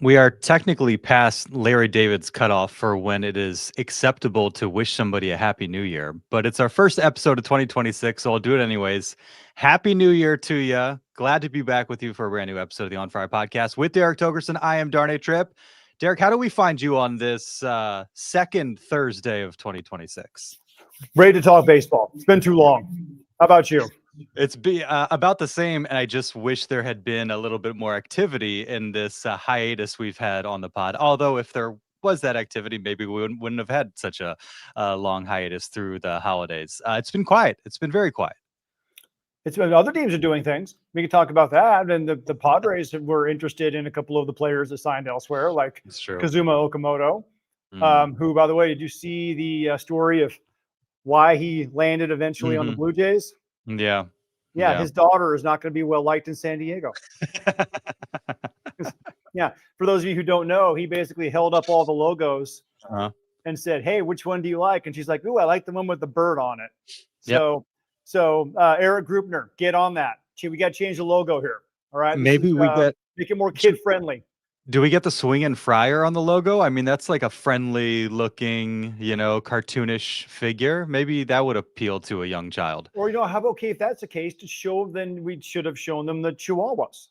We are technically past Larry David's cutoff for when it is acceptable to wish somebody a happy new year, but it's our first episode of 2026, so I'll do it anyways. Happy New Year to you. Glad to be back with you for a brand new episode of the On Fire podcast with Derek Togerson. I am Darnay Tripp. Derek, how do we find you on this second Thursday of 2026? Ready to talk baseball. It's been too long. How about you? It's about the same, and I just wish there had been a little bit more activity in this hiatus we've had on the pod. Although, if there was that activity, maybe we wouldn't have had such a long hiatus through the holidays. It's been quiet. It's been very quiet. It's been other teams are doing things. We can talk about that. And the Padres were interested in a couple of the players that signed elsewhere, like Kazuma Okamoto, who, by the way, did you see the story of why he landed eventually on the Blue Jays? Yeah. His daughter is not going to be well liked in San Diego. For those of you who don't know, he basically held up all the logos and said, "Hey, which one do you like?" And she's like, "Ooh, I like the one with the bird on it." So Eric Grupner, get on that. We got to change the logo here. All right. Maybe we get make it more kid friendly. Do we get the swinging Friar on the logo? I mean, that's like a friendly looking, cartoonish figure. Maybe that would appeal to a young child. Or, how about, if that's the case, to show, then we should have shown them the Chihuahuas.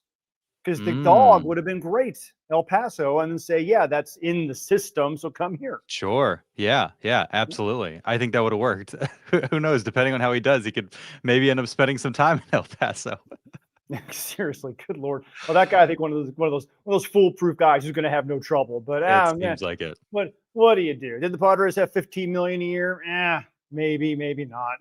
Because the dog would have been great, El Paso, and then say, yeah, that's in the system, so come here. Sure. Yeah, absolutely. I think that would have worked. Who knows? Depending on how he does, he could maybe end up spending some time in El Paso. Seriously, good Lord. Well, that guy, I think one of those foolproof guys who's going to have no trouble. But it seems like it. What do you do? Did the Padres have $15 million a year? Maybe not.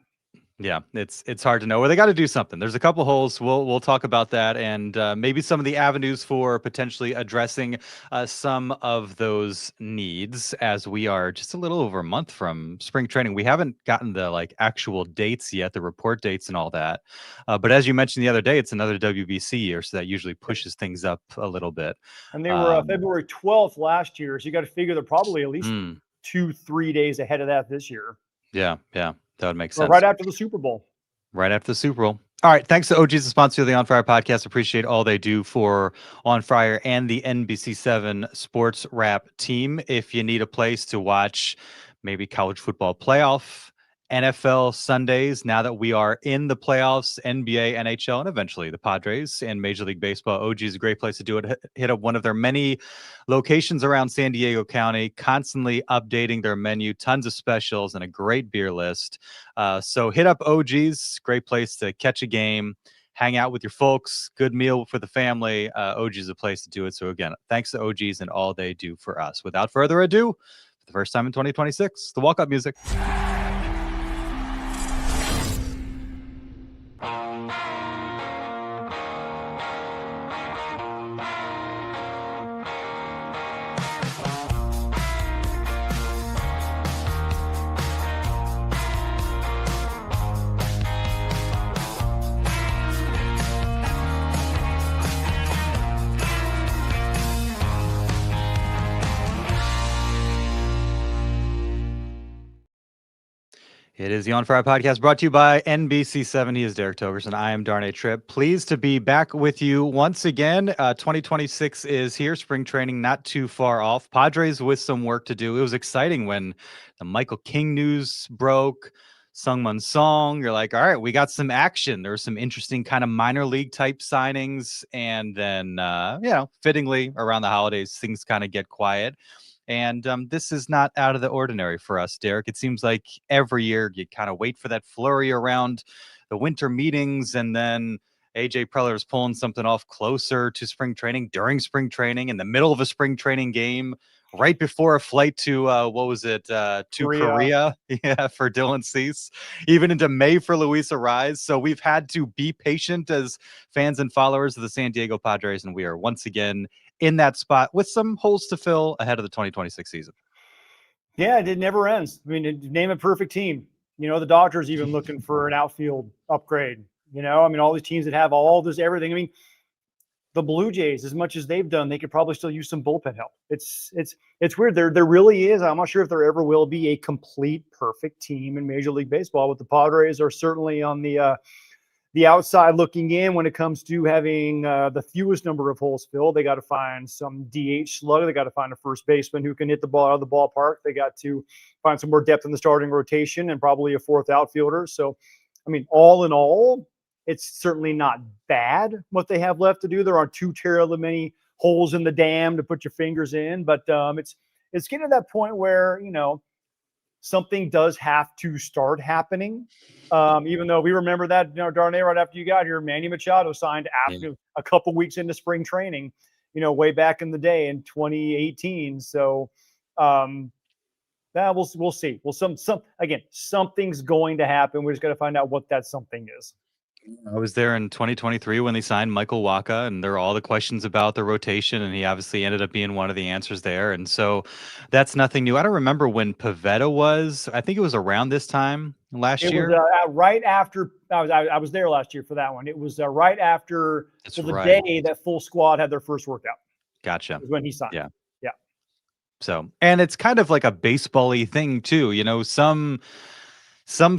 Yeah, it's hard to know. Well, they got to do something. There's a couple holes. We'll talk about that, and maybe some of the avenues for potentially addressing some of those needs, as we are just a little over a month from spring training. We haven't gotten the actual dates yet, the report dates and all that. But as you mentioned the other day, it's another WBC year, so that usually pushes things up a little bit. And they were February 12th last year, so you got to figure they're probably at least 2-3 days ahead of that this year. Yeah. That would make sense. Right after the Super Bowl. Right after the Super Bowl. All right. Thanks to OG's, the sponsor of the On Fire podcast. Appreciate all they do for On Fire and the NBC7 Sports Wrap team. If you need a place to watch maybe college football playoff, NFL Sundays, now that we are in the playoffs, NBA, NHL, and eventually the Padres and Major League Baseball, OG is a great place to do it. Hit up one of their many locations around San Diego County, constantly updating their menu, tons of specials, and a great beer list. So hit up OG's, great place to catch a game, hang out with your folks, good meal for the family. OG's is a place to do it. So again, thanks to OG's and all they do for us. Without further ado, for the first time in 2026, the walk-up music. It is the On Fire podcast brought to you by NBC7. He is Derek Togerson. I am Darnay Tripp. Pleased to be back with you once again. 2026 is here. Spring training not too far off. Padres with some work to do. It was exciting when the Michael King news broke. Sungmun Song. You're like, all right, we got some action. There were some interesting kind of minor league type signings. And then, fittingly around the holidays, things kind of get quiet. And this is not out of the ordinary for us, Derek. It seems like every year you kind of wait for that flurry around the winter meetings, and then AJ Preller is pulling something off closer to spring training, during spring training, in the middle of a spring training game, right before a flight to Korea for Dylan Cease, even into May for Luis Arraez. So we've had to be patient as fans and followers of the San Diego Padres, and we are once again in that spot with some holes to fill ahead of the 2026 season. Yeah, it never ends. I mean, name a perfect team. The Dodgers even looking for an outfield upgrade. All these teams that have all this everything. I mean, the Blue Jays, as much as they've done, they could probably still use some bullpen help. It's weird. There really is. I'm not sure if there ever will be a complete perfect team in Major League Baseball. But the Padres are certainly on the the outside looking in when it comes to having the fewest number of holes filled. They got to find some DH slugger. They got to find a first baseman who can hit the ball out of the ballpark. They got to find some more depth in the starting rotation and probably a fourth outfielder. So, I mean, all in all, it's certainly not bad what they have left to do. There aren't too terribly many holes in the dam to put your fingers in, but it's getting to that point where, you know, something does have to start happening. Even though we remember that, you know, Darnay, right after you got here, Manny Machado signed after a couple weeks into spring training, you know, way back in the day in 2018. So we'll see. Well, again, something's going to happen. We just got to find out what that something is. I was there in 2023 when they signed Michael Wacha, and there were all the questions about the rotation, and he obviously ended up being one of the answers there. And so that's nothing new. I don't remember when Pivetta was. I think it was around this time last It year. was right after I was there last year for that one. It was right after the day that full squad had their first workout. Gotcha. Was when he signed. Yeah. Yeah. So, and it's kind of like a baseball-y thing too. You know, some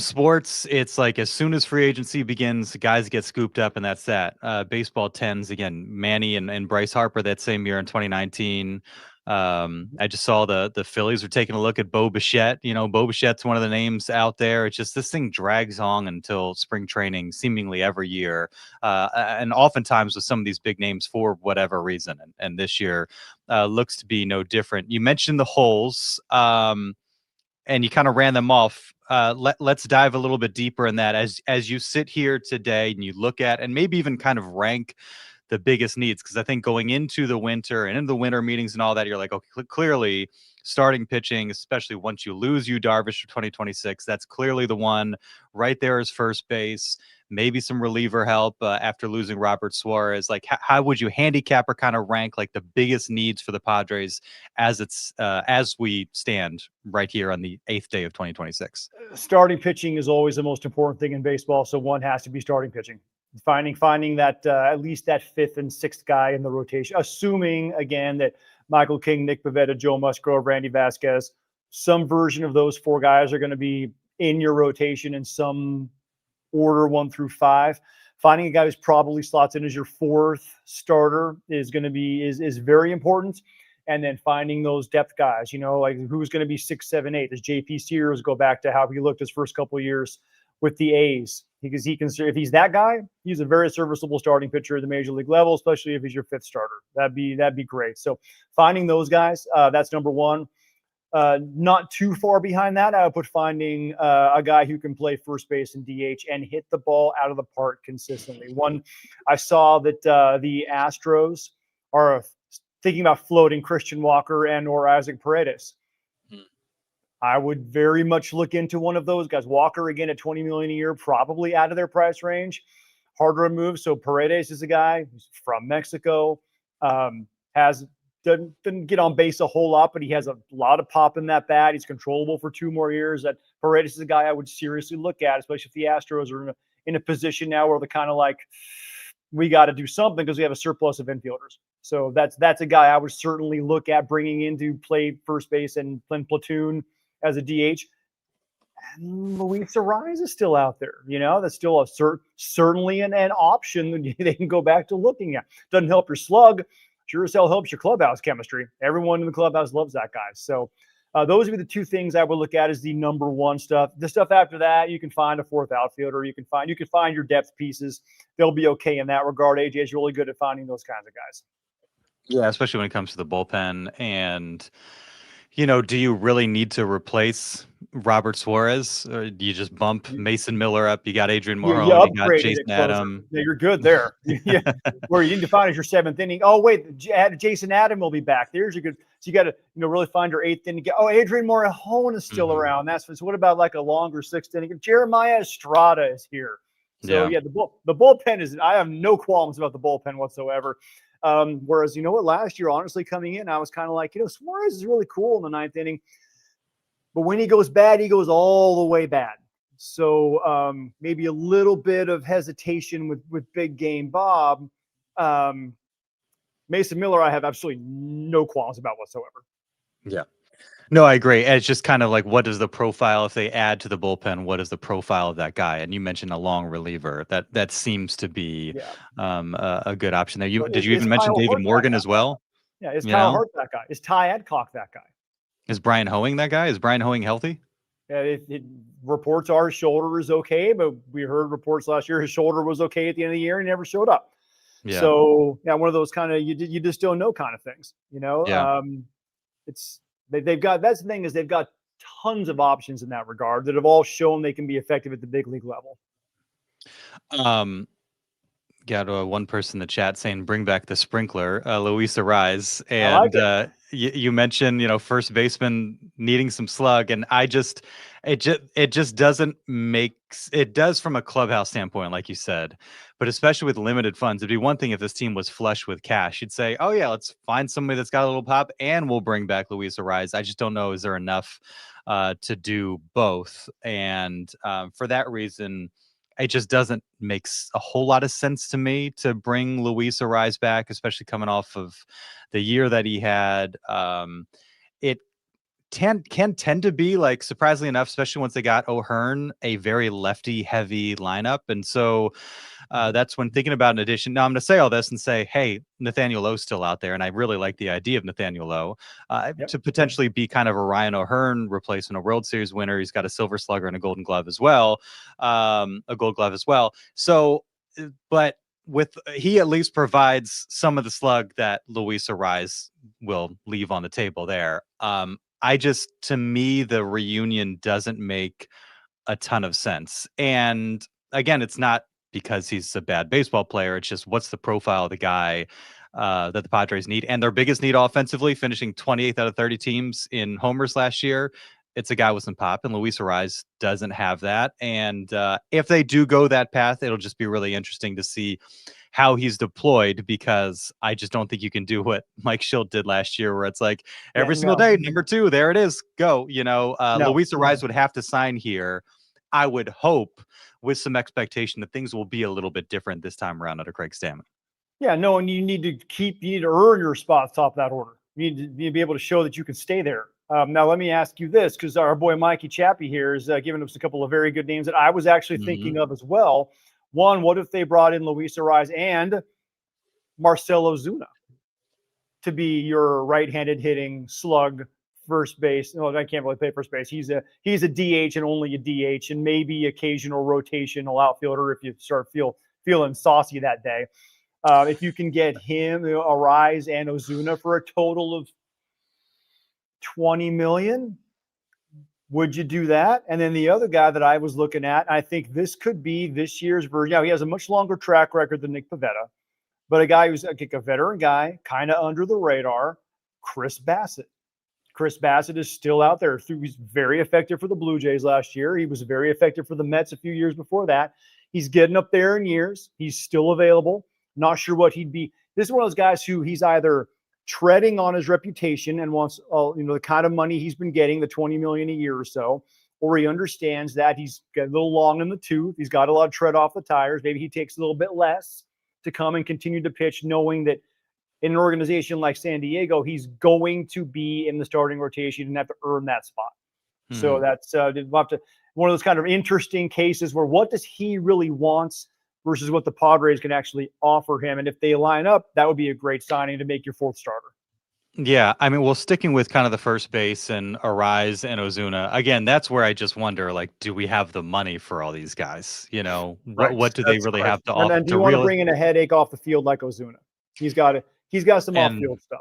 sports, it's like as soon as free agency begins, guys get scooped up, and that's that. Baseball tends, again, Manny and Bryce Harper that same year in 2019. I just saw the Phillies are taking a look at Bo Bichette. You know, Bo Bichette's one of the names out there. It's just this thing drags on until spring training, seemingly every year, and oftentimes with some of these big names for whatever reason. And this year looks to be no different. You mentioned the holes, and you kind of ran them off. Let's dive a little bit deeper in that as you sit here today and you look at and maybe even kind of rank the biggest needs, because I think going into the winter and into the winter meetings and all that, you're like, okay, clearly starting pitching, especially once you lose Yu Darvish for 2026, that's clearly the one. Right there is first base, maybe some reliever help after losing Robert Suarez. Like, how would you handicap or kind of rank like the biggest needs for the Padres as we stand right here on the 8th day of 2026? Starting pitching is always the most important thing in baseball, so one has to be starting pitching. Finding that at least that fifth and sixth guy in the rotation, assuming again that Michael King, Nick Pivetta, Joe Musgrove, Randy Vasquez, some version of those four guys are going to be in your rotation in some order 1 through 5. Finding a guy who's probably slots in as your fourth starter is going to be is very important. And then finding those depth guys, you know, like who's going to be 6, 7, 8. Does JP Sears go back to how he looked his first couple of years with the A's? Because he can, if he's that guy, he's a very serviceable starting pitcher at the major league level, especially if he's your fifth starter. That'd be great. So finding those guys, that's number one. Not too far behind that, I would put finding a guy who can play first base and DH and hit the ball out of the park consistently. One, I saw that the Astros are thinking about floating Christian Walker and or Isaac Paredes. I would very much look into one of those guys. Walker, again, at $20 million a year, probably out of their price range. Harder to move. So Paredes is a guy who's from Mexico, doesn't get on base a whole lot, but he has a lot of pop in that bat. He's controllable for 2 more years. That Paredes is a guy I would seriously look at, especially if the Astros are in a position now where they're kind of like, we got to do something because we have a surplus of infielders. So that's a guy I would certainly look at bringing in to play first base and platoon as a DH. And Luis Arraez is still out there. You know, that's still certainly an option that they can go back to looking at. Doesn't help your slug. Sure as hell helps your clubhouse chemistry. Everyone in the clubhouse loves that guy. So those would be the 2 things I would look at as the number 1 stuff. The stuff after that, you can find a fourth outfielder. You can find your depth pieces. They'll be okay in that regard. AJ is really good at finding those kinds of guys. Yeah, especially when it comes to the bullpen. And, you know, do you really need to replace Robert Suarez? Or do you just bump Mason Miller up? You got Adrian Morejon, you got Jason Adam. Yeah, you're good there. Yeah. Where you need to find is your 7th inning. Oh, wait, Jason Adam will be back. There's your good. So you got to, really find your 8th inning. Oh, Adrian Morejon is still around. So what about like a longer 6th inning? Jeremiah Estrada is here. So yeah, the bullpen is. I have no qualms about the bullpen whatsoever. Whereas, you know what, last year, honestly, coming in, I was kind of like, Suarez is really cool in the 9th inning. But when he goes bad, he goes all the way bad. So maybe a little bit of hesitation with Big Game Bob. Mason Miller, I have absolutely no qualms about whatsoever. Yeah. No, I agree. And it's just kind of like, what is the profile if they add to the bullpen? What is the profile of that guy? And you mentioned a long reliever. That seems to be Yeah. a good option there. You So did you is even mention Kyle David Hart that Morgan guy? as well? Yeah. Is You Kyle know, Hart that guy? Is Ty Adcock that guy? is Brian Hoeing that guy? Is Brian Hoeing healthy? Reports are his shoulder is okay, but we heard reports last year his shoulder was okay at the end of the year and he never showed up. Yeah, So yeah, one of those kind of you just don't know kind of things, you know. yeah. It's they've got that's the thing is they've got tons of options in that regard that have all shown they can be effective at the big league level. Um, got one person in the chat saying bring back the sprinkler, Luis Arraez, I like and it. you mentioned first baseman needing some slug, and it just doesn't it does from a clubhouse standpoint, like you said, but especially with limited funds, it'd be one thing if this team was flush with cash. You'd say, oh yeah, let's find somebody that's got a little pop, and we'll bring back Luis Arraez. I just don't know, is there enough to do both, and for that reason it just doesn't make a whole lot of sense to me to bring Luis Arraez back, especially coming off of the year that he had. It can tend to be like, surprisingly enough, especially once they got O'Hearn, a very lefty heavy lineup. And so that's when thinking about an addition. Now I'm going to say all this and say, hey, Nathaniel Lowe's still out there. And I really like the idea of Nathaniel Lowe Yep. to potentially be kind of a Ryan O'Hearn replacement, a World Series winner. He's got a Silver Slugger and a Golden Glove as well, a Gold Glove as well. So, but with he at least provides some of the slug that Luis Arraez will leave on the table there. To me, the reunion doesn't make a ton of sense. And again, it's not because he's a bad baseball player. It's just what's the profile of the guy that the Padres need. And their biggest need offensively, finishing 28th out of 30 teams in homers last year. It's a guy with some pop, and Luis Arraez doesn't have that. And if they do go that path, it'll just be really interesting to see how he's deployed, because I just don't think you can do what Mike Schilt did last year, where it's like every single day, number 2, there it is, go. Luis Arraez would have to sign here, I would hope, with some expectation that things will be a little bit different this time around under Craig Stammen. Yeah, no, and you need to earn your spot top of that order. You need to be able to show that you can stay there. Now, let me ask you this, because our boy Mikey Chappie here is giving us a couple of very good names that I was actually thinking of as well. One, what if they brought in Luis Arraez and Marcell Ozuna to be your right-handed hitting slug first base? No, I can't really play first base. He's a DH and only a DH, and maybe occasional rotational outfielder if you start feeling saucy that day. If you can get him, Arraez and Ozuna for a total of $20 million, would you do that? And then the other guy that I was looking at, I think this could be this year's version. Now, he has a much longer track record than Nick Pivetta, but a guy who's a veteran guy, kind of under the radar, Chris Bassett. Chris Bassett is still out there. He was very effective for the Blue Jays last year. He was very effective for the Mets a few years before that. He's getting up there in years. He's still available. Not sure what he'd be. This is one of those guys who he's either treading on his reputation and wants the kind of money he's been getting, the $20 million a year or so, or he understands that he's got a little long in the tooth. He's got a lot of tread off the tires. Maybe he takes a little bit less to come and continue to pitch, knowing that in an organization like San Diego, he's going to be in the starting rotation and have to earn that spot. So that's one of those kind of interesting cases where what does he really want versus what the Padres can actually offer him. And if they line up, that would be a great signing to make your fourth starter. Yeah, I mean, well, sticking with kind of the first base and Arraez and Ozuna, again, that's where I just wonder, like, do we have the money for all these guys? What do they really have to offer? And do you want to bring in a headache off the field like Ozuna? He's got some off-field stuff.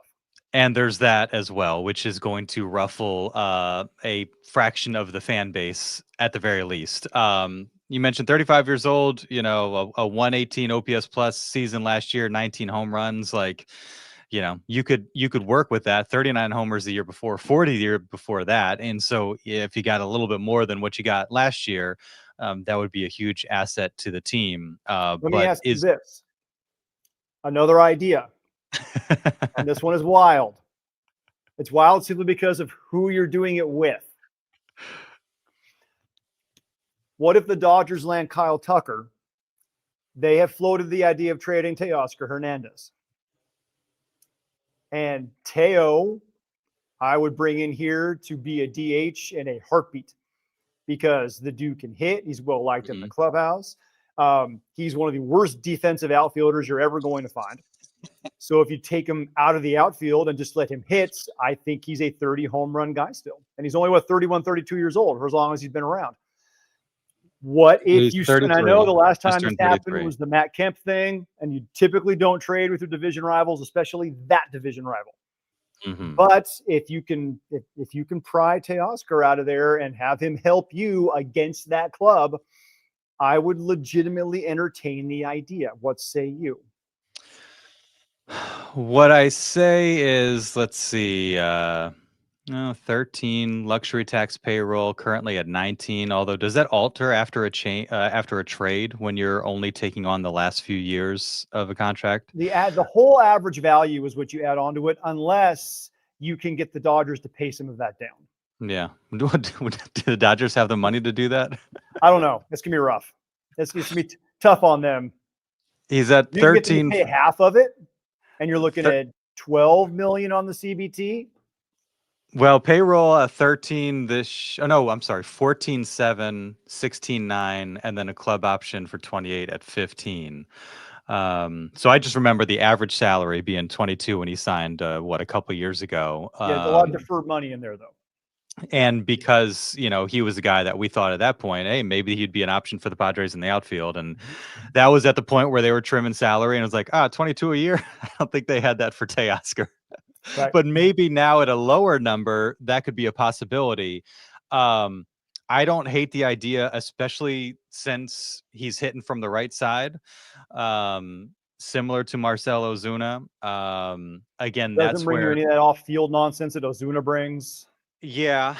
And there's that as well, which is going to ruffle a fraction of the fan base at the very least. You mentioned 35 years old, a 118 OPS plus season last year, 19 home runs. Like, you could work with that. 39 homers the year before, 40 the year before that. And so if you got a little bit more than what you got last year, that would be a huge asset to the team. Let me ask you this. Another idea. And this one is wild. It's wild simply because of who you're doing it with. What if the Dodgers land Kyle Tucker? They have floated the idea of trading Teoscar Hernandez. And Teo, I would bring in here to be a DH in a heartbeat because the dude can hit. He's well liked in the clubhouse. He's one of the worst defensive outfielders you're ever going to find. So if you take him out of the outfield and just let him hit, I think he's a 30 home run guy still. And he's only, 31, 32 years old for as long as he's been around. What if you, and I know the last time this happened was the Matt Kemp thing, and you typically don't trade with your division rivals, especially that division rival. But if you can pry Teoscar out of there and have him help you against that club, I would legitimately entertain the idea. What say you? What I say is, let's see, 13 luxury tax payroll, currently at 19. Although, does that alter after a trade when you're only taking on the last few years of a contract? The whole average value is what you add onto it, unless you can get the Dodgers to pay some of that down. Yeah. Do the Dodgers have the money to do that? I don't know. It's gonna be rough. It's gonna be tough on them. He's at 13. You get to pay half of it, and you're looking at $12 million on the CBT. Well, payroll 13 14.7, 16.9, and then a club option for 28 at 15. So I just remember the average salary being 22 when he signed a couple years ago. Yeah, a lot of deferred money in there though. And because, he was the guy that we thought at that point, hey, maybe he'd be an option for the Padres in the outfield. And that was at the point where they were trimming salary, and it was like, 22 a year. I don't think they had that for Teoscar. Right. But maybe now at a lower number, that could be a possibility. I don't hate the idea, especially since he's hitting from the right side, similar to Marcell Ozuna. Again, doesn't bring you any of that off-field nonsense that Ozuna brings. Yeah.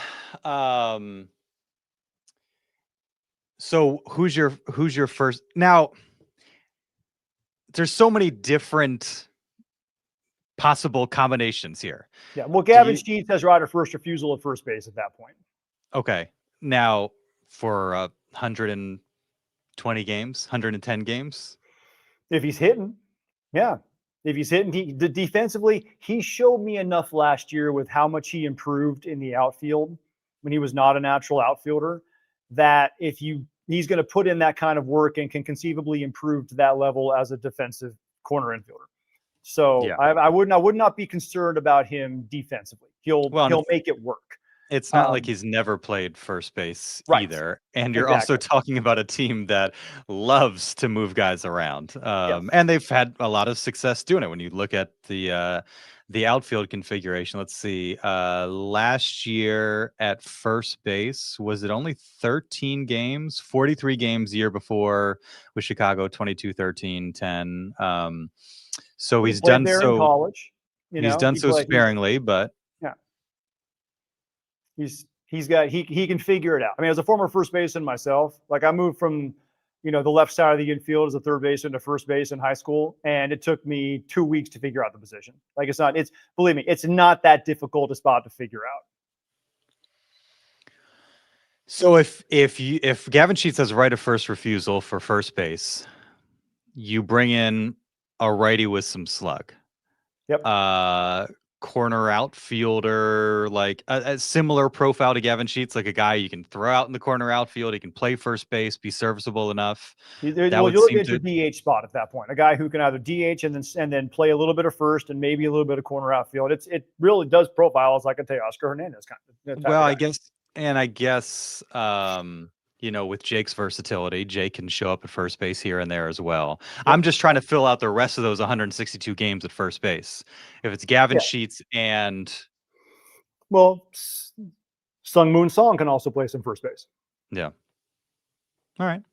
So who's your first? Now, there's so many different possible combinations here. Yeah. Well, Gavin Sheets has right of first refusal at first base at that point. Okay. Now, for 120 games, 110 games, if he's hitting, yeah. If he's hitting, defensively, he showed me enough last year with how much he improved in the outfield when he was not a natural outfielder, that he's going to put in that kind of work and can conceivably improve to that level as a defensive corner infielder. So yeah. I would not be concerned about him defensively. He'll make it work. It's not like he's never played first base either. And you're also talking about a team that loves to move guys around. Yes. And they've had a lot of success doing it. When you look at the outfield configuration, let's see, last year at first base, was it only 13 games, 43 games the year before with Chicago, 22, 13, 10. So he's done there so in college. He's done so sparingly, but yeah. He can figure it out. I mean, as a former first baseman myself, like I moved from, the left side of the infield as a third baseman to first base in high school, and it took me 2 weeks to figure out the position. Like believe me, it's not that difficult a spot to figure out. So if Gavin Sheets has right of first refusal for first base, you bring in a righty with some slug. Yep. Corner outfielder, like a similar profile to Gavin Sheets, like a guy you can throw out in the corner outfield. He can play first base, be serviceable enough. You're looking at your DH spot at that point. A guy who can either DH and then play a little bit of first and maybe a little bit of corner outfield. It really does profile as like a Teoscar Hernandez kind of. Well, I guess, with Jake's versatility, Jake can show up at first base here and there as well. Yep. I'm just trying to fill out the rest of those 162 games at first base. If it's Gavin Sheets and... Well, Sung Moon Song can also play some first base. Yeah. All right.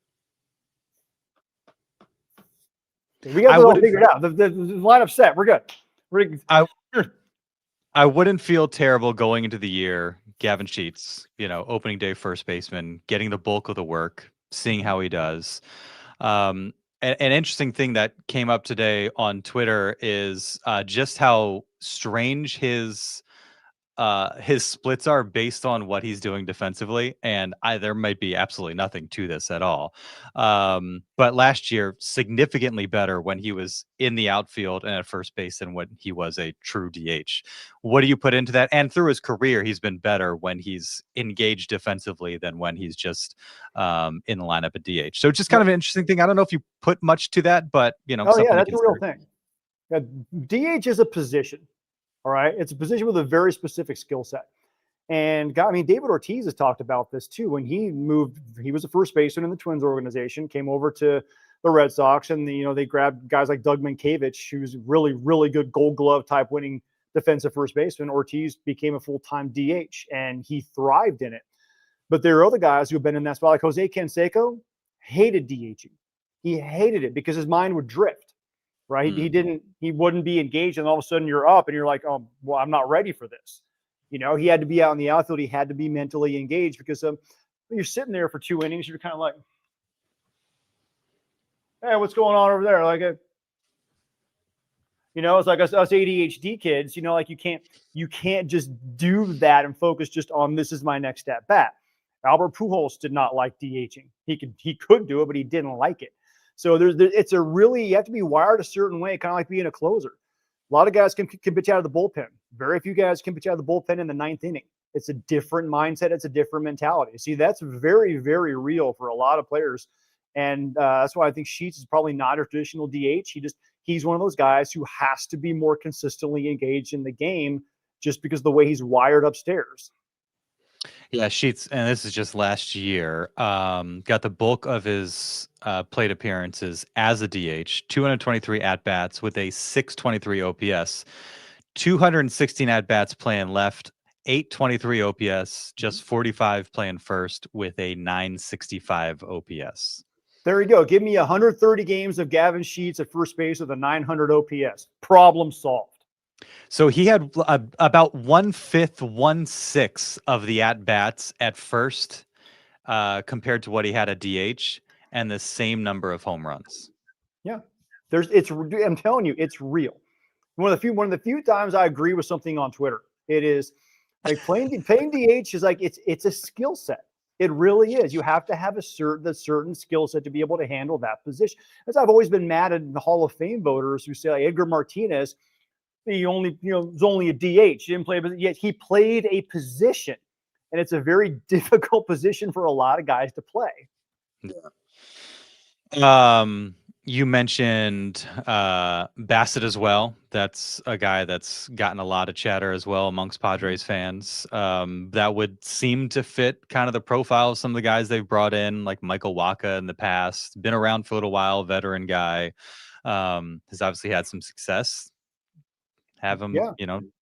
We got it all figured out. The lineup set. We're good. I wouldn't feel terrible going into the year, Gavin Sheets, opening day first baseman, getting the bulk of the work, seeing how he does. An interesting thing that came up today on Twitter is just how strange his his splits are based on what he's doing defensively, and there might be absolutely nothing to this at all. But last year, significantly better when he was in the outfield and at first base than when he was a true DH. What do you put into that? And through his career, he's been better when he's engaged defensively than when he's just in the lineup at DH. So just kind of an interesting thing. I don't know if you put much to that, but Oh yeah, that's a real thing. Yeah, DH is a position. All right. It's a position with a very specific skill set. And David Ortiz has talked about this too. When he moved, he was a first baseman in the Twins organization, came over to the Red Sox, and they grabbed guys like Doug Mankiewicz, who's really, really good Gold Glove type winning defensive first baseman. Ortiz became a full-time DH, and he thrived in it. But there are other guys who have been in that spot, like Jose Canseco, hated DHing. He hated it because his mind would drift. Right. He wouldn't be engaged. And all of a sudden you're up and you're like, oh, well, I'm not ready for this. He had to be out in the outfield. He had to be mentally engaged because when you're sitting there for 2 innings, you're kind of like, hey, what's going on over there? Like, it's like us ADHD kids, like you can't just do that and focus just on this is my next at bat. Albert Pujols did not like DHing. He could do it, but he didn't like it. So it's you have to be wired a certain way, kind of like being a closer. A lot of guys can pitch out of the bullpen. Very few guys can pitch out of the bullpen in the 9th inning. It's a different mindset. It's a different mentality. See, that's very, very real for a lot of players. And that's why I think Sheets is probably not a traditional DH. He's one of those guys who has to be more consistently engaged in the game just because of the way he's wired upstairs. Yeah, Sheets, and this is just last year, got the bulk of his plate appearances as a DH, 223 at-bats with a 623 OPS, 216 at-bats playing left, 823 OPS, just 45 playing first with a 965 OPS. There you go. Give me 130 games of Gavin Sheets at first base with a 900 OPS. Problem solved. So he had about 1/5, 1/6 of the at-bats at first compared to what he had at DH, and the same number of home runs. Yeah. I'm telling you, it's real. One of the few times I agree with something on Twitter. It is like playing DH is like it's a skill set. It really is. You have to have a certain skill set to be able to handle that position. As I've always been mad at the Hall of Fame voters who say like Edgar Martinez, he only, was only a DH. He didn't play, but yet he played a position, and it's a very difficult position for a lot of guys to play. Yeah. You mentioned Bassett as well. That's a guy that's gotten a lot of chatter as well amongst Padres fans. That would seem to fit kind of the profile of some of the guys they've brought in, like Michael Wacha in the past. Been around for a little while, veteran guy. Has obviously had some success. Have him,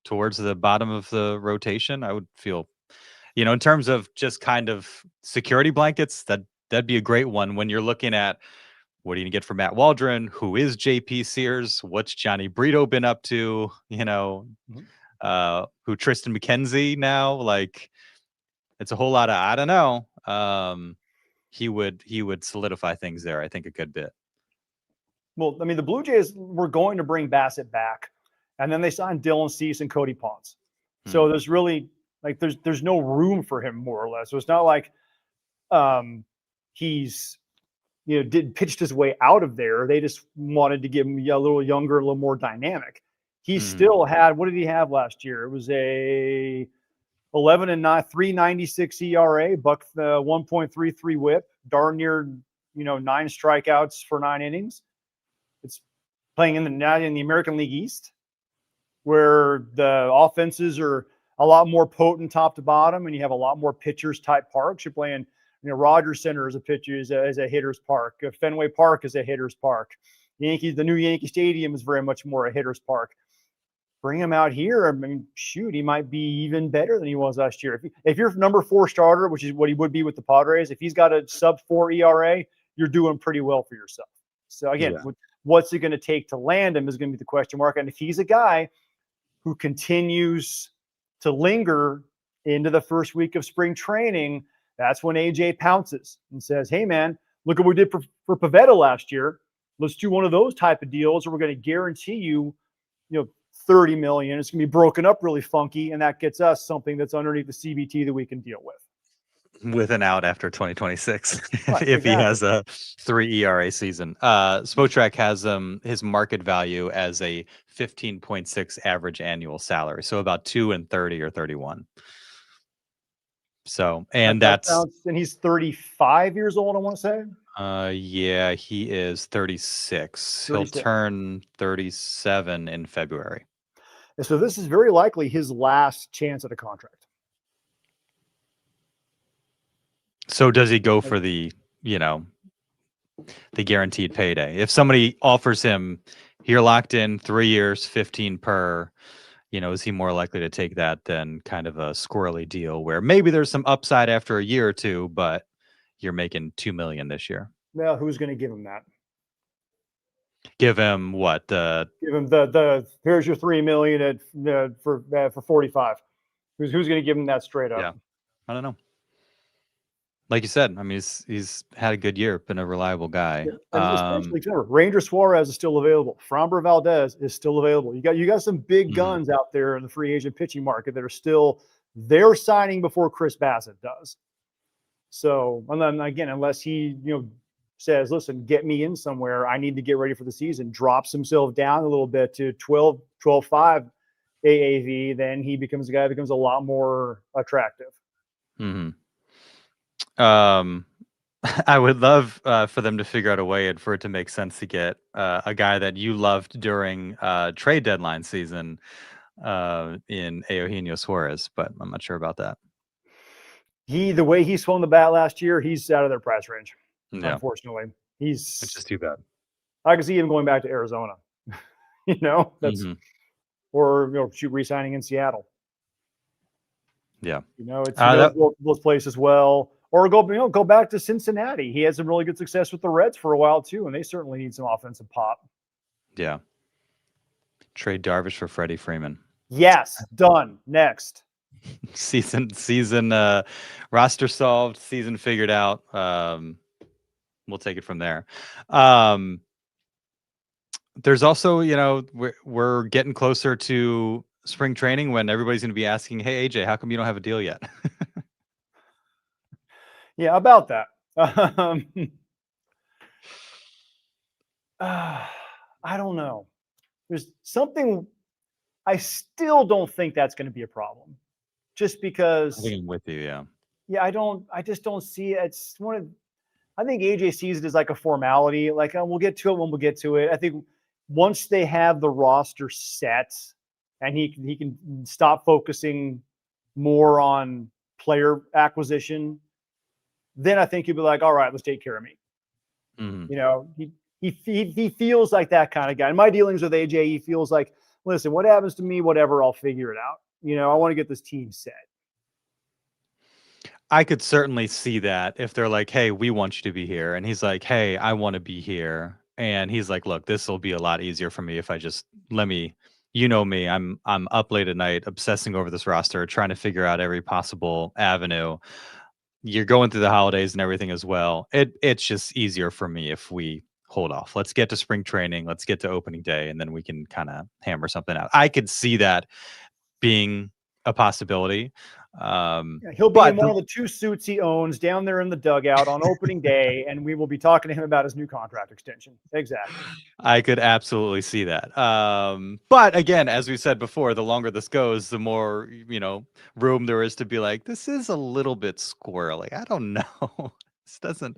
towards the bottom of the rotation. I would feel, in terms of just kind of security blankets, that'd be a great one when you're looking at what are you going to get from Matt Waldron? Who is JP Sears? What's Johnny Brito been up to? Who Tristan McKenzie now? Like, it's a whole lot of, I don't know. He would solidify things there, I think, a good bit. Well, the Blue Jays were going to bring Bassett back, and then they signed Dylan Cease and Cody Ponce. So there's really there's no room for him, more or less. So it's not like he's pitched his way out of there. They just wanted to give him a little younger, a little more dynamic. He still had, what did he have last year? It was a 11-9, 3.96 ERA, buck 1.33 WHIP, darn near 9 strikeouts for 9 innings. It's playing in the American League East, where the offenses are a lot more potent top to bottom, and you have a lot more pitchers type parks. You're playing. Rogers Center is a hitter's park. Fenway Park is a hitter's park. The new Yankee Stadium is very much more a hitter's park. Bring him out here. Shoot, he might be even better than he was last year. If you're number 4 starter, which is what he would be with the Padres, if he's got a sub-4 ERA, you're doing pretty well for yourself. So again, what's it going to take to land him is going to be the question mark. And if he's a guy who continues to linger into the first week of spring training, that's when AJ pounces and says, hey, man, look at what we did for Pivetta last year. Let's do one of those type of deals, or we're going to guarantee you, $30 million. It's going to be broken up really funky, and that gets us something that's underneath the CBT that we can deal with an out after 2026 Right, if he exactly. has a 3 ERA season. Spotrac has his market value as a 15.6 average annual salary, so about 2 and 30 or 31. So, and and he's 35 years old, I want to say. Yeah, he is 36. He'll 36. turn 37 in February. And so this is very likely his last chance at a contract. So does he go for the guaranteed payday? If somebody offers him, you're locked in 3 years, 15 per, is he more likely to take that than kind of a squirrely deal where maybe there's some upside after a year or two, but you're making $2 million this year? Well, who's going to give him that? Give him what? Give him the here's your $3 million for 45. Who's going to give him that straight up? Yeah, I don't know. Like you said, I mean, he's had a good year, been a reliable guy. And especially, Ranger Suarez is still available. Framber Valdez is still available. You got some big guns out there in the free agent pitching market that are they're signing before Chris Bassett does. So, and then again, unless he says, listen, get me in somewhere, I need to get ready for the season, drops himself down a little bit to 12.5 AAV, then he becomes a guy that becomes a lot more attractive. I would love for them to figure out a way and for it to make sense to get a guy that you loved during trade deadline season in Eugenio Suarez, but I'm not sure about that. The way he swung the bat last year, he's out of their price range. Yeah. Unfortunately, it's just too bad. I can see him going back to Arizona. That's or re-signing in Seattle. Yeah, it's those places as well. Or go back to Cincinnati. He had some really good success with the Reds for a while too, and they certainly need some offensive pop. Yeah. Trade Darvish for Freddie Freeman. Yes, done. Next. season roster solved, season figured out. We'll take it from there. There's also, we're getting closer to spring training when everybody's going to be asking, hey, AJ, how come you don't have a deal yet? Yeah, about that. I don't know. There's something, I still don't think that's going to be a problem. Just because. I think I'm with you, yeah. Yeah, I just don't see it. It's I think AJ sees it as like a formality. Like, we'll get to it when we'll get to it. I think once they have the roster set and he can stop focusing more on player acquisition, then I think he'll be like, all right, let's take care of me. He feels like that kind of guy. In my dealings with AJ, he feels like, listen, what happens to me, whatever, I'll figure it out. I want to get this team set. I could certainly see that if they're like, hey, we want you to be here. And he's like, hey, I want to be here. And he's like, look, this will be a lot easier for me if I just me, I'm up late at night, obsessing over this roster, trying to figure out every possible avenue. You're going through the holidays and everything as well. It's just easier for me if we hold off. Let's get to spring training. Let's get to opening day. And then we can kind of hammer something out. I could see that being a possibility. He'll be in one of the 2 suits he owns down there in the dugout on opening day, and we will be talking to him about his new contract extension. Exactly. I could absolutely see that. But again, as we said before, the longer this goes, the more room there is to be like, this is a little bit squirrely. I don't know. It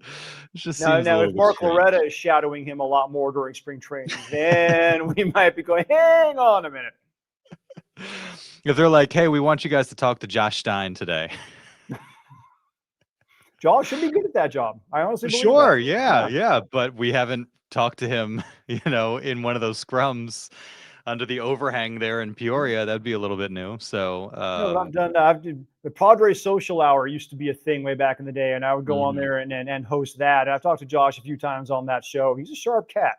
just seems now if Mark Loretta is shadowing him a lot more during spring training, then we might be going, hang on a minute. If they're like, hey, we want you guys to talk to Josh Stein today. Josh should be good at that job. I honestly believe Sure, that. Yeah. But we haven't talked to him, in one of those scrums under the overhang there in Peoria. That'd be a little bit new. So I've done the Padres social hour used to be a thing way back in the day, and I would go on there and host that. And I've talked to Josh a few times on that show. He's a sharp cat.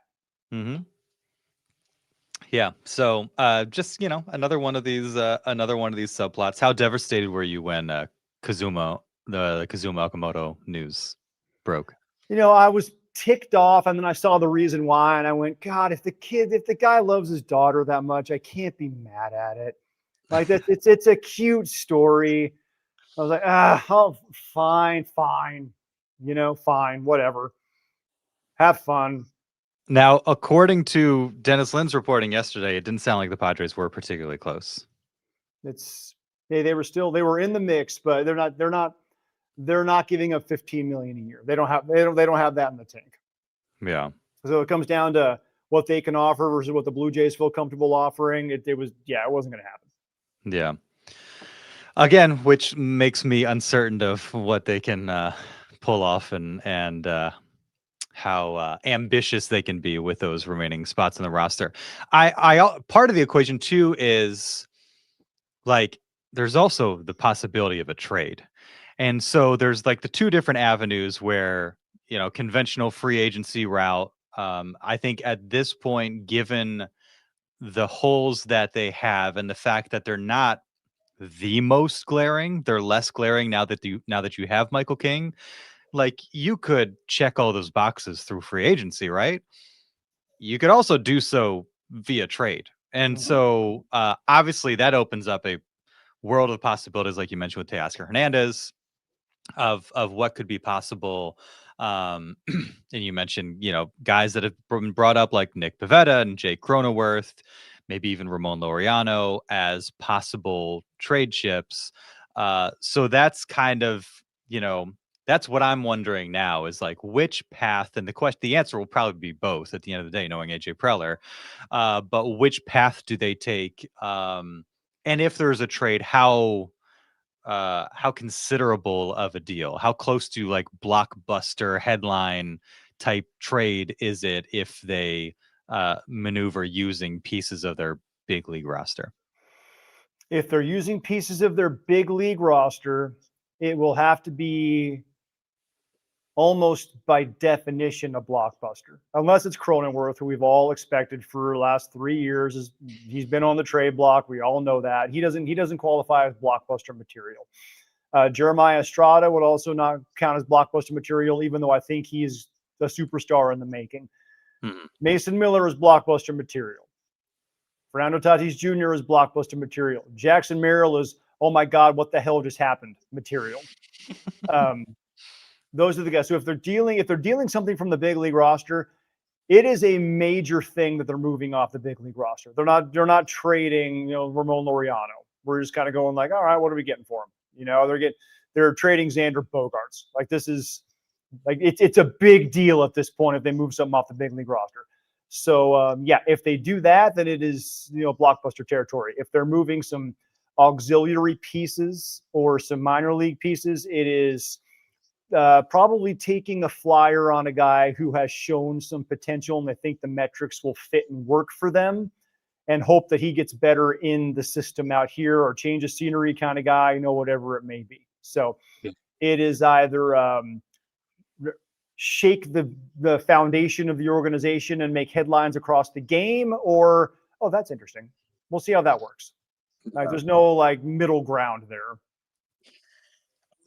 Yeah. So just another one of these subplots. How devastated were you when the Kazuma Okamoto news broke? I was ticked off, and then I saw the reason why, and I went, God, if the guy loves his daughter that much, I can't be mad at it. Like that, it's a cute story. I was like, oh, fine, fine, whatever. Have fun. Now, according to Dennis Lynn's reporting yesterday, it didn't sound like the Padres were particularly close. It's they were in the mix, but they're not giving up $15 million a year. They don't have that in the tank. Yeah. So it comes down to what they can offer versus what the Blue Jays feel comfortable offering. It wasn't going to happen. Yeah. Again, which makes me uncertain of what they can pull off and how ambitious they can be with those remaining spots in the roster. I part of the equation too is like there's also the possibility of a trade. And so there's like the two different avenues where, conventional free agency route. I think at this point, given the holes that they have and the fact that they're not the most glaring, they're less glaring now that you have Michael King. Like you could check all those boxes through free agency, right? You could also do so via trade. And so obviously that opens up a world of possibilities, like you mentioned with Teoscar Hernandez, of what could be possible. And you mentioned, guys that have been brought up like Nick Pivetta and Jake Cronenworth, maybe even Ramon Laureano as possible trade chips. So that's kind of, that's what I'm wondering now is like which path, and the answer will probably be both at the end of the day, knowing AJ Preller. But which path do they take? And if there's a trade, how considerable of a deal, how close to like blockbuster headline type trade is it if they maneuver using pieces of their big league roster? If they're using pieces of their big league roster, it will have to be almost by definition a blockbuster, unless it's Cronenworth, who we've all expected for the last 3 years. He's been on the trade block. We all know that he doesn't qualify as blockbuster material. Jeremiah Estrada would also not count as blockbuster material, even though I think he's a superstar in the making. Mason Miller is blockbuster material. Fernando Tatis Jr. is blockbuster material. Jackson Merrill is, oh my God, what the hell just happened material. Those are the guys. So if they're dealing something from the big league roster, it is a major thing that they're moving off the big league roster. They're not trading, Ramon Laureano. We're just kind of going like, all right, what are we getting for him? They're trading Xander Bogaerts. Like this is like it's a big deal at this point if they move something off the big league roster. So if they do that, then it is blockbuster territory. If they're moving some auxiliary pieces or some minor league pieces, it is probably taking a flyer on a guy who has shown some potential and they think the metrics will fit and work for them, and hope that he gets better in the system out here or change of scenery kind of guy, whatever it may be. So it is either shake the foundation of the organization and make headlines across the game, or, oh, that's interesting. We'll see how that works. Like, there's no like middle ground there.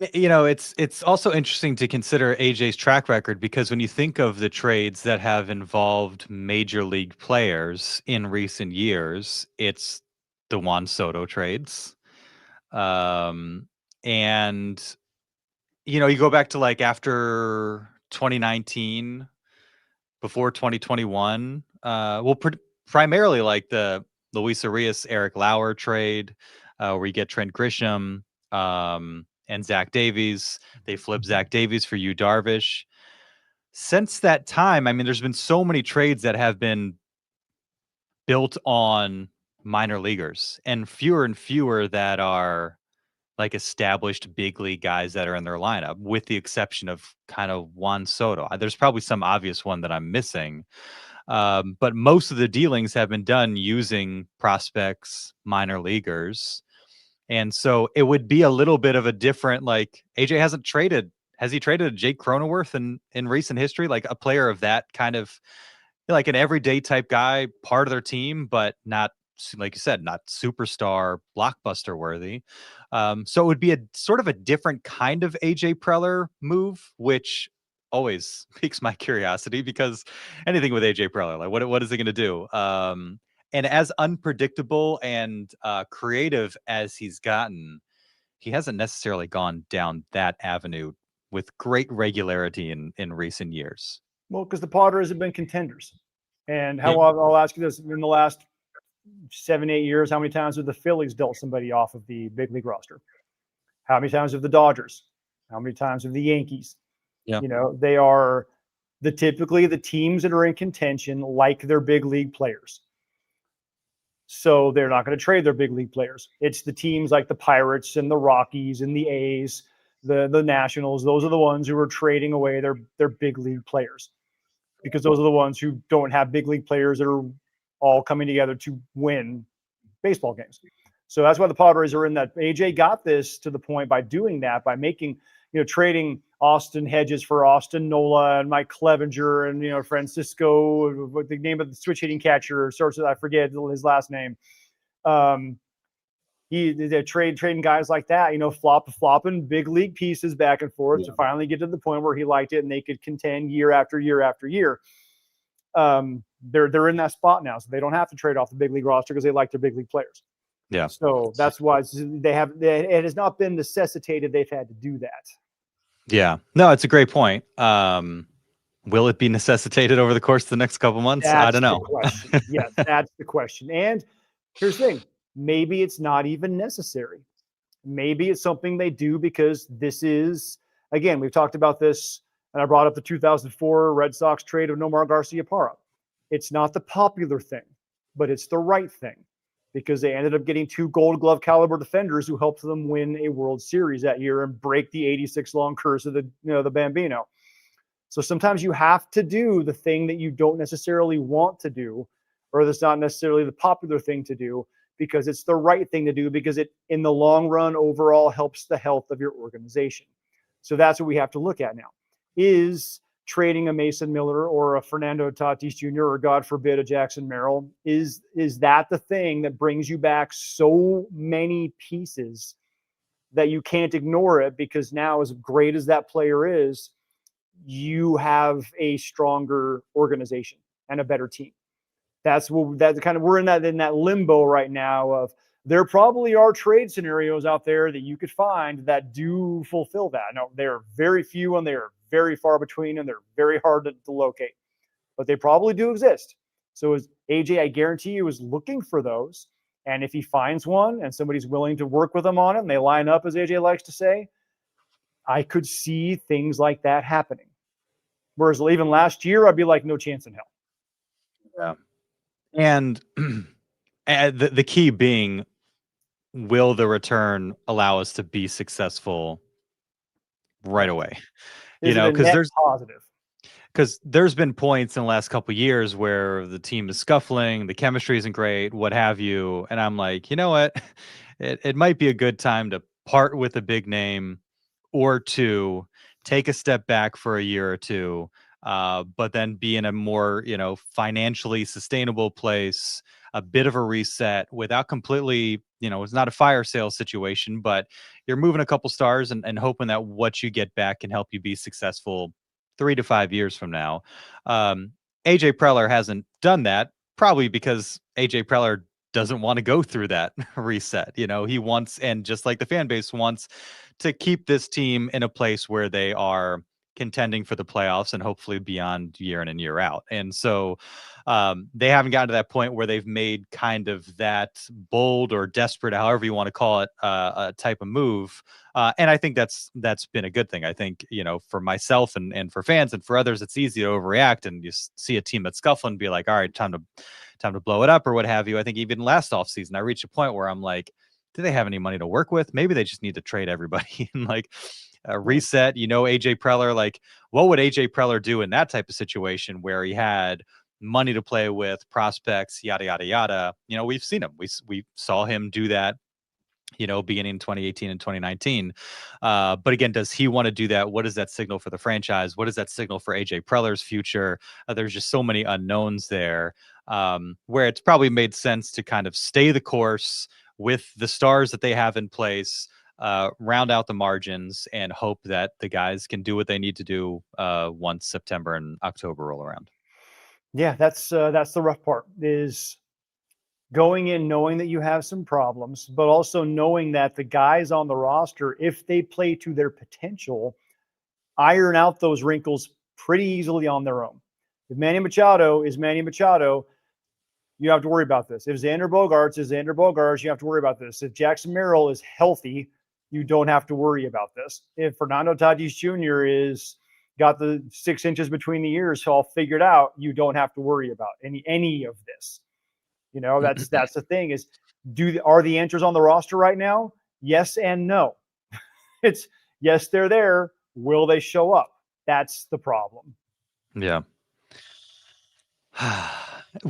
It's also interesting to consider AJ's track record, because when you think of the trades that have involved major league players in recent years, it's the Juan Soto trades. And you go back to like after 2019, before 2021, primarily like the Luis Arias, Eric Lauer trade, where you get Trent Grisham, and Zach Davies. They flip Zach Davies for Yu Darvish. Since that time, I mean, there's been so many trades that have been built on minor leaguers, and fewer that are like established big league guys that are in their lineup, with the exception of kind of Juan Soto. There's probably some obvious one that I'm missing. But most of the dealings have been done using prospects, minor leaguers. And so it would be a little bit of a different, like AJ has he traded Jake Cronenworth in recent history? Like a player of that kind of, like an everyday type guy, part of their team, but not, like you said, not superstar blockbuster worthy. So it would be a sort of a different kind of AJ Preller move, which always piques my curiosity because anything with AJ Preller, like what is he going to do? And as unpredictable and creative as he's gotten, he hasn't necessarily gone down that avenue with great regularity in recent years. Well, because the Padres have been contenders. And Yeah. I'll ask you this: in the last 7-8 years, how many times have the Phillies dealt somebody off of the big league roster? How many times have the Dodgers? How many times have the Yankees? Yeah. They are typically the teams that are in contention like their big league players. So they're not going to trade their big league players. It's the teams like the Pirates and the Rockies and the A's, the Nationals. Those are the ones who are trading away their big league players, because those are the ones who don't have big league players that are all coming together to win baseball games. So that's why the Padres are in that. AJ got this to the point by doing that, by making, trading Austin Hedges for Austin Nola and Mike Clevenger and, Francisco, what the name of the switch hitting catcher starts with, I forget his last name. They're trading guys like that, flopping big league pieces back and forth to finally get to the point where he liked it and they could contend year after year after year. They're in that spot now, so they don't have to trade off the big league roster because they like their big league players. Yeah. So that's why it has not been necessitated they've had to do that. Yeah. No, it's a great point. Will it be necessitated over the course of the next couple months? I don't know. Yes, that's the question. And here's the thing. Maybe it's not even necessary. Maybe it's something they do because this is, again, we've talked about this, and I brought up the 2004 Red Sox trade of Nomar Garciaparra. It's not the popular thing, but it's the right thing, because they ended up getting 2 Gold Glove caliber defenders who helped them win a World Series that year and break the 86 long curse of the Bambino. So sometimes you have to do the thing that you don't necessarily want to do, or that's not necessarily the popular thing to do, because it's the right thing to do, because it, in the long run, overall helps the health of your organization. So that's what we have to look at now. Is trading a Mason Miller or a Fernando Tatis Jr. or, God forbid, a Jackson Merrill, is that the thing that brings you back so many pieces that you can't ignore it? Because now, as great as that player is, you have a stronger organization and a better team. We're in that limbo right now of, there probably are trade scenarios out there that you could find that do fulfill that. Now, they're very few and they're very far between and they're very hard to locate, but they probably do exist. So as AJ, I guarantee you, is looking for those. And if he finds one and somebody's willing to work with him on it and they line up, as AJ likes to say, I could see things like that happening. Whereas even last year, I'd be like, no chance in hell. Yeah. And the key being, will the return allow us to be successful right away? Because there's been points in the last couple of years where the team is scuffling, the chemistry isn't great, what have you. And I'm like, you know what? It might be a good time to part with a big name or two, take a step back for a year or two, but then be in a more, financially sustainable place, a bit of a reset without completely, it's not a fire sale situation, but you're moving a couple stars and hoping that what you get back can help you be successful 3 to 5 years from now. AJ Preller hasn't done that, probably because AJ Preller doesn't want to go through that reset. He wants, and just like the fan base wants, to keep this team in a place where they are contending for the playoffs and hopefully beyond year in and year out. And so they haven't gotten to that point where they've made kind of that bold or desperate, however you want to call it, a type of move. And I think that's been a good thing. I think, for myself and for fans and for others, it's easy to overreact and you see a team that's scuffling and be like, all right, time to blow it up or what have you. I think even last offseason, I reached a point where I'm like, do they have any money to work with? Maybe they just need to trade everybody and reset. AJ Preller, what would AJ Preller do in that type of situation where he had money to play with, prospects, yada yada yada? We've seen him. We saw him do that, beginning in 2018 and 2019. But again, does he want to do that? What does that signal for the franchise? What does that signal for AJ Preller's future? There's just so many unknowns there, where it's probably made sense to kind of stay the course with the stars that they have in place, round out the margins and hope that the guys can do what they need to do once September and October roll around. Yeah, that's the rough part, is going in knowing that you have some problems, but also knowing that the guys on the roster, if they play to their potential, iron out those wrinkles pretty easily on their own. If Manny Machado is Manny Machado, you don't have to worry about this. If Xander Bogaerts is Xander Bogaerts, you have to worry about this. If Jackson Merrill is healthy, you don't have to worry about this. If Fernando Tatis Jr. is got the 6 inches between the ears all figured out, you don't have to worry about any of this. You know, that's the thing, is are the answers on the roster right now? Yes and no. It's yes, they're there. Will they show up? That's the problem. Yeah.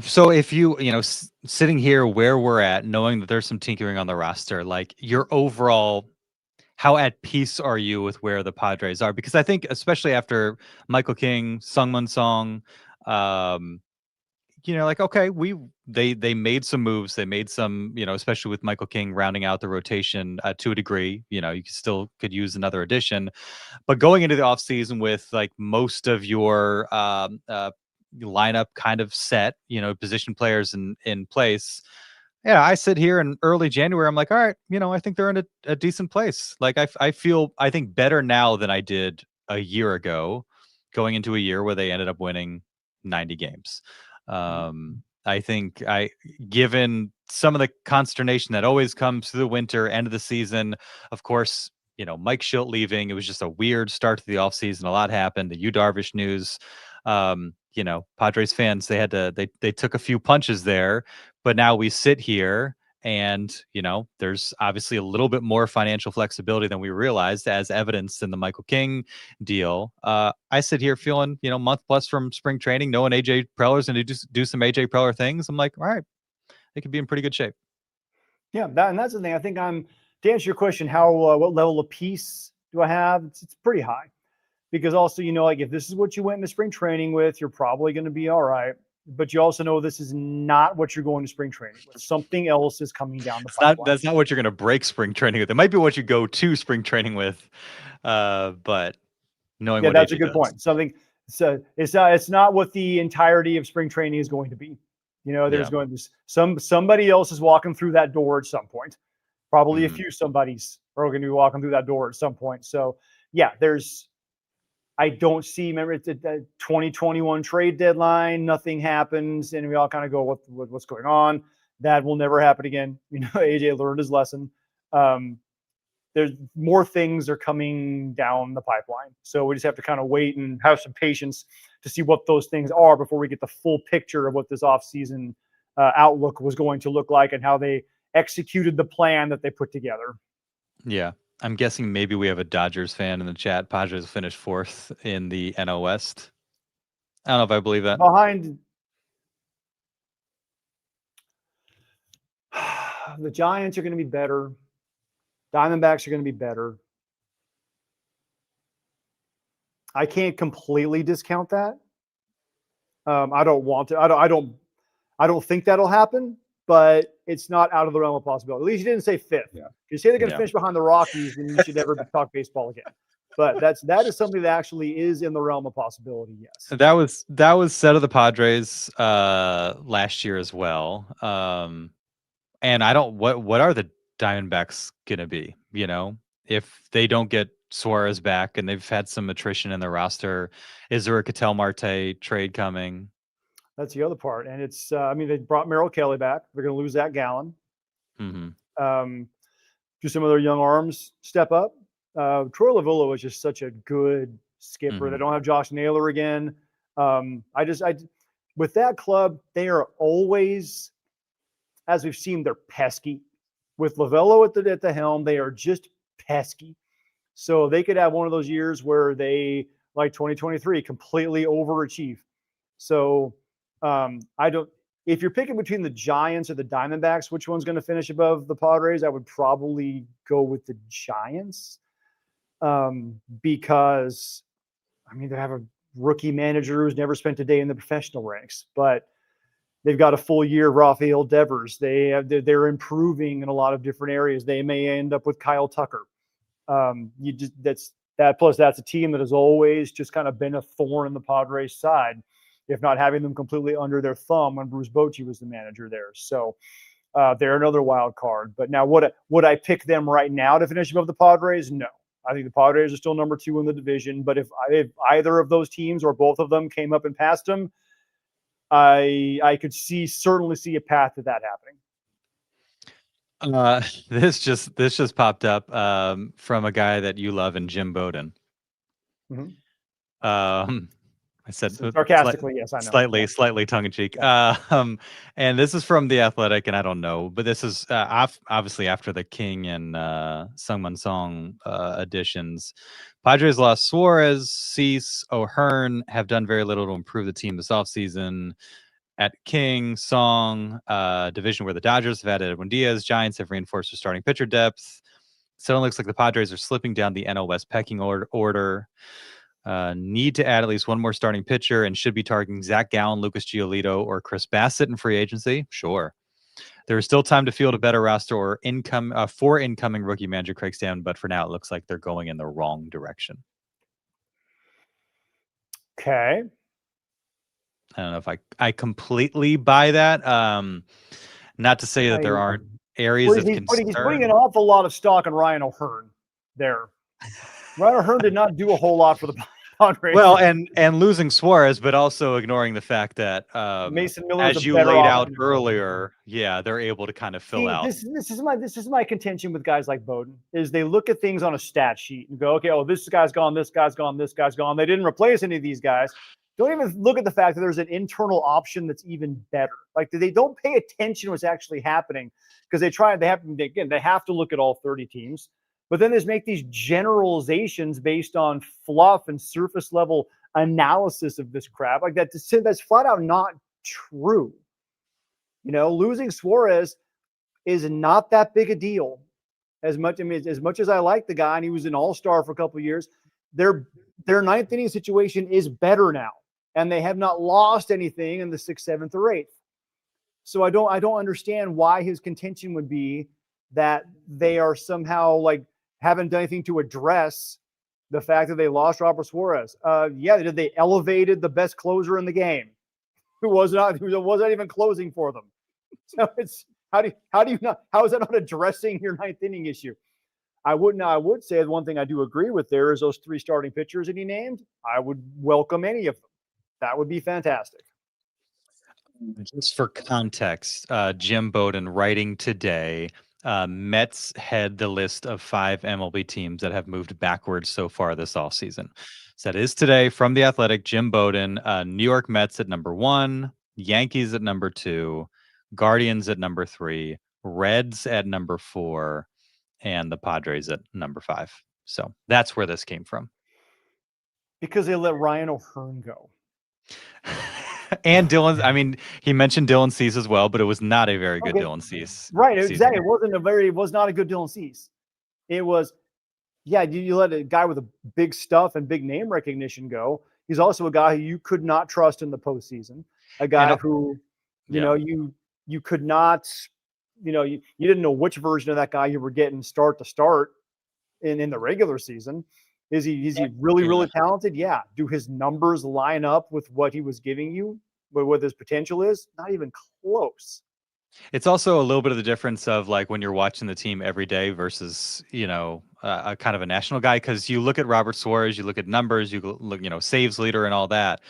So if you sitting here where we're at, knowing that there's some tinkering on the roster, like your overall, how at peace are you with where the Padres are? Because I think, especially after Michael King, Sungmun Song, like, okay, they made some moves. They made some, especially with Michael King rounding out the rotation to a degree. You still could use another addition. But going into the offseason with like most of your lineup kind of set, position players in place. Yeah, I sit here in early January. I'm like, all right, I think they're in a decent place. Like I think better now than I did a year ago, going into a year where they ended up winning 90 games. I think given some of the consternation that always comes through the winter, end of the season, of course, Mike Schilt leaving, it was just a weird start to the offseason. A lot happened. The Yu Darvish news, Padres fans, they took a few punches there, but now we sit here and, there's obviously a little bit more financial flexibility than we realized, as evidenced in the Michael King deal. I sit here feeling, month plus from spring training, knowing AJ Preller's going to do some AJ Preller things. I'm like, all right, they could be in pretty good shape. Yeah, that's the thing. I think to answer your question, what level of peace do I have? It's pretty high, because also, like, if this is what you went into spring training with, you're probably going to be all right. But you also know this is not what you're going to spring training with. Something else is coming down the pipeline. That's not what you're going to break spring training with. It might be what you go to spring training with, but knowing what that's AJ a good does. point. Something. So it's not what the entirety of spring training is going to be. There's going to be somebody else is walking through that door at some point. Probably a few somebodies are going to be walking through that door at some point. So yeah, I don't see. Remember, it's the 2021 trade deadline. Nothing happens, and we all kind of go, "What's going on?" That will never happen again. AJ learned his lesson. There's more things are coming down the pipeline, so we just have to kind of wait and have some patience to see what those things are before we get the full picture of what this offseason outlook was going to look like and how they executed the plan that they put together. Yeah. I'm guessing maybe we have a Dodgers fan in the chat. Padres finished 4th in the NL West. I don't know if I believe that. Behind the Giants are going to be better. Diamondbacks are going to be better. I can't completely discount that. I don't want to. I don't think that'll happen, but it's not out of the realm of possibility. At least you didn't say 5th. Yeah. If you say they're going to finish behind the Rockies, then you should never talk baseball again. But that is something that actually is in the realm of possibility. Yes. That was said of the Padres last year as well. And I don't. What are the Diamondbacks gonna be? If they don't get Suarez back and they've had some attrition in their roster, is there a Ketel Marte trade coming? That's the other part, and it's. They brought Merrill Kelly back. They're going to lose Zach Gallen. Mm-hmm. Do some of their young arms step up? Troy Lovullo is just such a good skipper. Mm-hmm. They don't have Josh Naylor again. With that club, they are always, as we've seen, they're pesky. With Lovullo at the helm, they are just pesky. So they could have one of those years where they, like 2023, completely overachieve. So if you're picking between the Giants or the Diamondbacks, which one's going to finish above the Padres? I would probably go with the Giants, because they have a rookie manager who's never spent a day in the professional ranks, but they've got a full year of Rafael Devers. They're improving in a lot of different areas. They may end up with Kyle Tucker. You just that plus that's a team that has always just kind of been a thorn in the Padres' side, if not having them completely under their thumb when Bruce Bochy was the manager there. So they're another wild card. But now, would I pick them right now to finish above the Padres? No. I think the Padres are still number 2 in the division. But if either of those teams or both of them came up and passed them, I could certainly see a path to that happening. This just popped up from a guy that you love, and Jim Bowden. Mm-hmm. I said sarcastically, yes, I know. Slightly tongue in cheek. And this is from The Athletic, and I don't know, but this is obviously after the King and Sungmun Song editions. Padres lost Suarez, Cease, O'Hearn, have done very little to improve the team this offseason. At King, Song, division where the Dodgers have added Edwin Diaz, Giants have reinforced their starting pitcher depth. So it looks like the Padres are slipping down the NL West pecking order. Need to add at least one more starting pitcher and should be targeting Zach Gallen, Lucas Giolito, or Chris Bassett in free agency. Sure. There is still time to field a better roster or for incoming rookie manager Craig Stammen, but for now it looks like they're going in the wrong direction. Okay. I don't know if I completely buy that. Not to say that there aren't areas of concern. He's putting an awful lot of stock on Ryan O'Hearn there. Ryan O'Hearn did not do a whole lot for the Padres. Well, and losing Suarez, but also ignoring the fact that Mason Miller, as you laid out earlier, they're able to kind of fill out. This is my contention with guys like Bowden is they look at things on a stat sheet and go, okay, this guy's gone, this guy's gone, this guy's gone. They didn't replace any of these guys. Don't even look at the fact that there's an internal option that's even better. Like they don't pay attention to what's actually happening because they have to look at all 30 teams. But then they make these generalizations based on fluff and surface level analysis of this crap. Like that's flat out not true. Losing Suarez is not that big a deal. As much as I like the guy and he was an all-star for a couple of years, their ninth inning situation is better now. And they have not lost anything in the 6th, 7th, or 8th. So I don't understand why his contention would be that they are somehow like haven't done anything to address the fact that they lost Robert Suarez. They elevated the best closer in the game, who was not even closing for them. So it's how is that not addressing your 9th inning issue? I would say the one thing I do agree with there is those 3 starting pitchers that he named. I would welcome any of them. That would be fantastic. Just for context, Jim Bowden writing today, Mets head the list of 5 MLB teams that have moved backwards so far this offseason. So that is today from The Athletic, Jim Bowden, New York Mets at number 1, Yankees at number 2, Guardians at number 3, Reds at number 4, and the Padres at number 5. So that's where this came from. Because they let Ryan O'Hearn go. And Dylan, he mentioned Dylan Cease as well, but it was not a very good Dylan Cease. Right, exactly. It was not a good Dylan Cease. It was, you let a guy with a big stuff and big name recognition go. He's also a guy who you could not trust in the postseason. A guy who, you could not, you didn't know which version of that guy you were getting start to start in the regular season. Is he really, really talented? Yeah. Do his numbers line up with what he was giving you, what his potential is? Not even close. It's also a little bit of the difference of like when you're watching the team every day versus, a kind of a national guy. Because you look at Robert Suarez, you look at numbers, you look, saves leader and all that.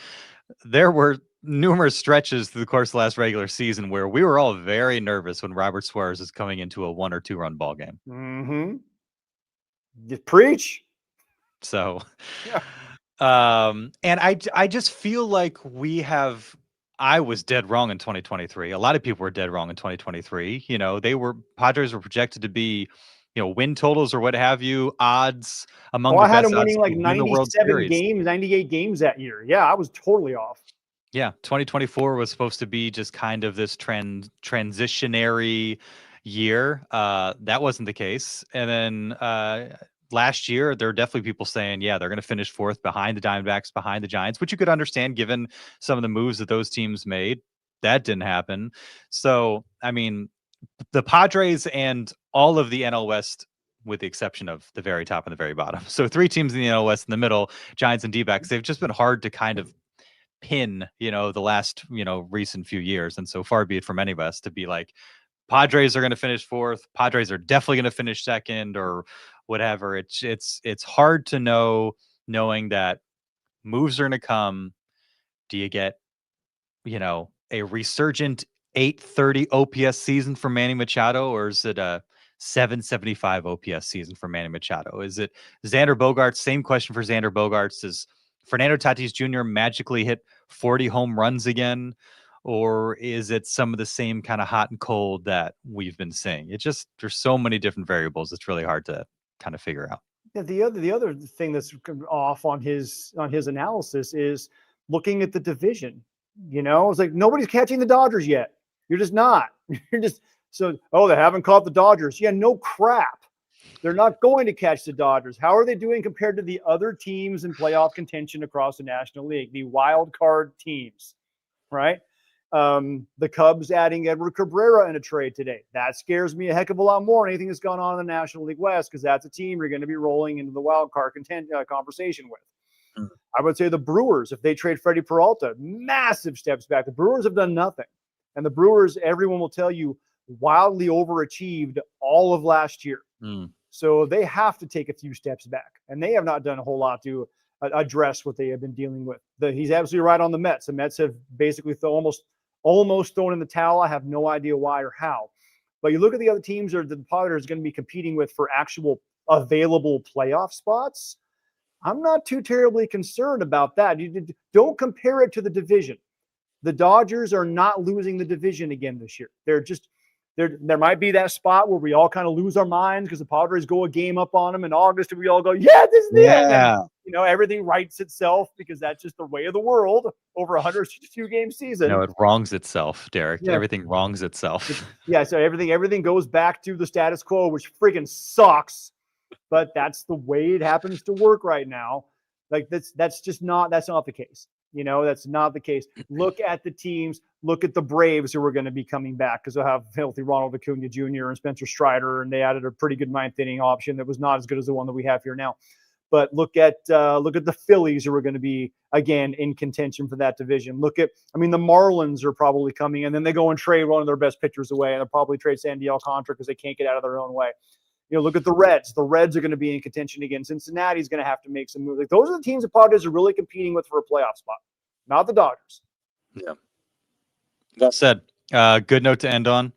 There were numerous stretches through the course of the last regular season where we were all very nervous when Robert Suarez is coming into a 1 or 2 run ball game. Mm-hmm. You preach. So, and I just feel like I was dead wrong in 2023. A lot of people were dead wrong in 2023. Padres were projected to be, win totals or what have you, odds among the best. I had them winning like 97 games, 98 games that year. Yeah, I was totally off. Yeah, 2024 was supposed to be just kind of this transitionary year. That wasn't the case. And then last year, there are definitely people saying, they're going to finish 4th behind the Diamondbacks, behind the Giants, which you could understand given some of the moves that those teams made. That didn't happen. So, the Padres and all of the NL West with the exception of the very top and the very bottom. So 3 teams in the NL West in the middle, Giants and D-backs. They've just been hard to kind of pin, the last, recent few years. And so far be it from any of us to be like, Padres are going to finish 4th. Padres are definitely going to finish 2nd or whatever. It's hard to know, knowing that moves are going to come. Do you get, a resurgent 830 OPS season for Manny Machado, or is it a 775 OPS season for Manny Machado? Is it Xander Bogaerts? Same question for Xander Bogaerts. Does Fernando Tatis Jr. magically hit 40 home runs again? Or is it some of the same kind of hot and cold that we've been seeing? There's so many different variables. It's really hard to kind of figure out. Yeah, the other thing that's off on his analysis is looking at the division. It's like nobody's catching the Dodgers yet. You're just not. You're just they haven't caught the Dodgers. Yeah, no crap. They're not going to catch the Dodgers. How are they doing compared to the other teams in playoff contention across the National League, the wild card teams, right? The Cubs adding Edward Cabrera in a trade today. That scares me a heck of a lot more than anything that's gone on in the National League West, because that's a team you're going to be rolling into the wild card conversation with. Mm-hmm. I would say the Brewers, if they trade Freddie Peralta, massive steps back. The Brewers have done nothing. And the Brewers, everyone will tell you, wildly overachieved all of last year. Mm. So they have to take a few steps back. And they have not done a whole lot to address what they have been dealing with. He's absolutely right on the Mets. The Mets have basically almost thrown in the towel. I have no idea why or how. But you look at the other teams or the Padres are going to be competing with for actual available playoff spots. I'm not too terribly concerned about that. You don't compare it to the division. The Dodgers are not losing the division again this year. There might be that spot where we all kind of lose our minds because the Padres go a game up on them in August and we all go, yeah, this is the end. And, everything rights itself because that's just the way of the world over a 162-game season. No, it wrongs itself, Derek. Yeah. Everything wrongs itself. So everything goes back to the status quo, which freaking sucks. But that's the way it happens to work right now. Like that's not the case. That's not the case. Look at the teams. Look at the Braves who are going to be coming back because they'll have healthy Ronald Acuna Jr. and Spencer Strider, and they added a pretty good 9th inning option that was not as good as the one that we have here now. But look at the Phillies who are going to be again in contention for that division. The Marlins are probably coming, and then they go and trade one of their best pitchers away, and they'll probably trade Sandy Alcantara because they can't get out of their own way. Look at the Reds. The Reds are going to be in contention again. Cincinnati's going to have to make some moves. Those are the teams the Padres are really competing with for a playoff spot, not the Dodgers. Yeah. That said, good note to end on.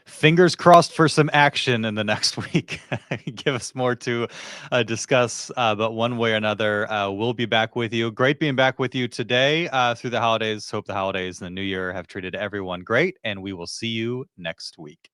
Fingers crossed for some action in the next week. Give us more to discuss, but one way or another, we'll be back with you. Great being back with you today through the holidays. Hope the holidays and the new year have treated everyone great, and we will see you next week.